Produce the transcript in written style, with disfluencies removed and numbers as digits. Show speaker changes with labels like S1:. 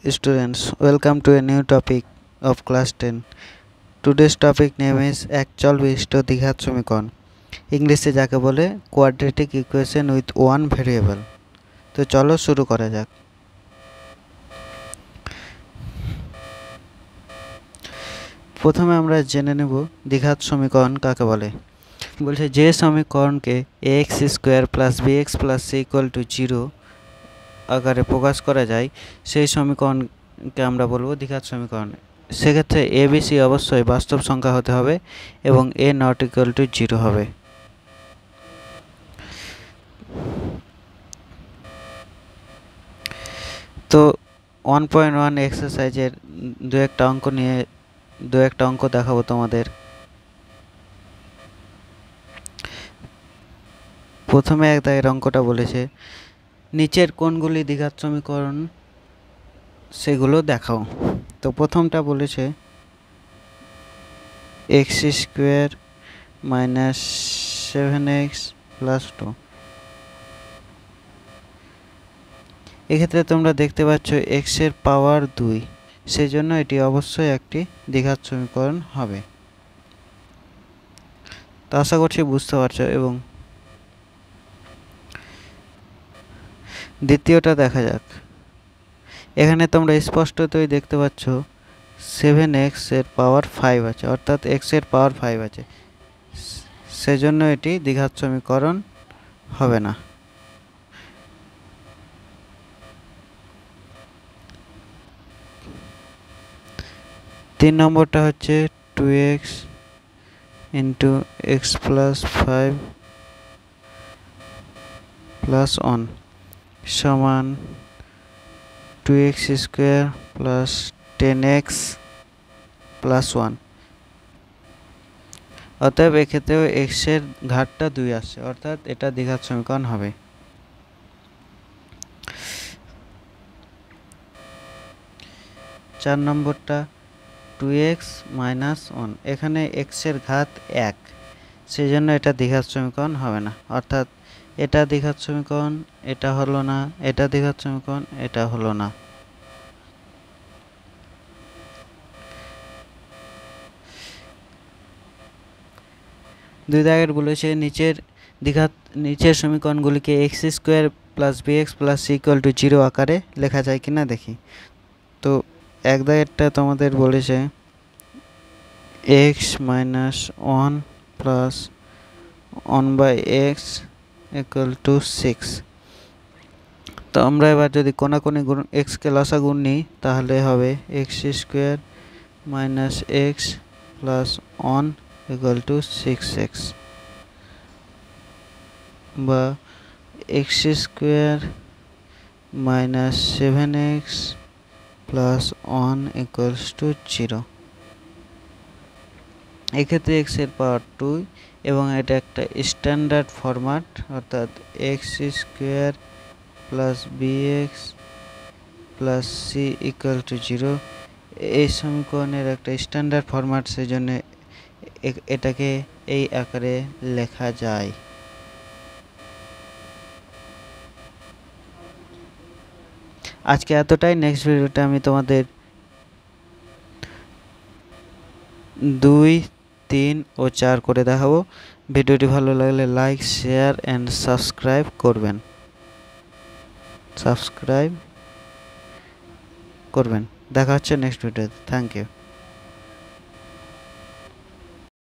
S1: students, welcome to a new topic of class 10. Today's topic name is actual বিশিষ্ট দ্বিঘাত সমীকরণ, ইংলিশে যাকে বলে quadratic equation with one variable. তো চলো শুরু করা যাক। প্রথমে আমরা জেনে নেব দ্বিঘাত সমীকরণ কাকে বলে। বলছে যে সমীকরণকে ax square plus bx plus c equal to 0 আকারে প্রকাশ করা যায় সেই সমীকরণকে আমরা বলবো দ্বিঘাত সমীকরণ। সেক্ষেত্রে a b c অবশ্যই বাস্তব সংখ্যা হতে হবে এবং a নট ইকুয়াল টু 0 হবে। তো 1.1 এক্সারসাইজের দু একটা অঙ্ক দেখাবো তোমাদের। প্রথমে এক দাগের অঙ্কটা বলেছে নিচের কোনগুলি দ্বিঘাত সমীকরণ সেগুলো দেখাও। তো প্রথমটা বলেছে x square minus 7x plus 2। এক্ষেত্রে তোমরা দেখতে পাচ্ছ x এর পাওয়ার 2, সেই জন্য এটি অবশ্যই একটি দ্বিঘাত সমীকরণ হবে। তো আশা করছি বুঝতে পারছো। এবং দ্বিতীয়টা দেখা যাক। এখানে তোমরা স্পষ্টতই দেখতে পাচ্ছ 7x এর পাওয়ার 5 আছে, অর্থাৎ x এর পাওয়ার 5 আছে, সেজন্য এটি দ্বিঘাত সমীকরণ হবে না। তিন নম্বরটা হচ্ছে 2x into x plus 5 plus 1 সমান 2x square plus 10x plus 1। অতএব এক্ষেত্রেও x এর ঘাতটা 2 আসছে, অর্থাৎ এটা দ্বিঘাত সমীকরণ হবে। চার নম্বরটা 2x মাইনাস 1, এখানে x এর ঘাত 1, সেই জন্য এটা দ্বিঘাত সমীকরণ হবে না, অর্থাৎ এটা দ্বিঘাত সমীকরণ, এটা হলো না, এটা দ্বিঘাত সমীকরণ, এটা হলো না। দুই দাগের বলেছে নিচের সমীকরণগুলিকে x square plus bx plus c equal to 0 আকারে লেখা যায় কিনা দেখি। তো এক দাগেরটা তোমাদের বলেছে x minus 1 plus 1/x equal to 6। তো আমরা এবার যদি কোনাকুনি x কে লসাগু নিই তাহলে হবে x square minus x plus 1 equal to 6x, বা x square minus 7x plus 1 equals to 0। এক্ষেত্রে x এর পাওয়ার 2 এবং এটা একটা স্ট্যান্ডার্ড ফরম্যাট, অর্থাৎ x square plus bx plus c equal to 0 এই সমীকরণের একটা স্ট্যান্ডার্ড ফরম্যাট, সেই জন্য এটাকে এই আকারে লেখা যায়। আজকে এতটাই। নেক্সট ভিডিওতে আমি তোমাদের 2, 3 ও 4 করে দেখাবো। ভিডিওটি ভালো লাগলে লাইক, শেয়ার অ্যান্ড সাবস্ক্রাইব করবেন। দেখা হচ্ছে নেক্সট ভিডিওতে। Thank you.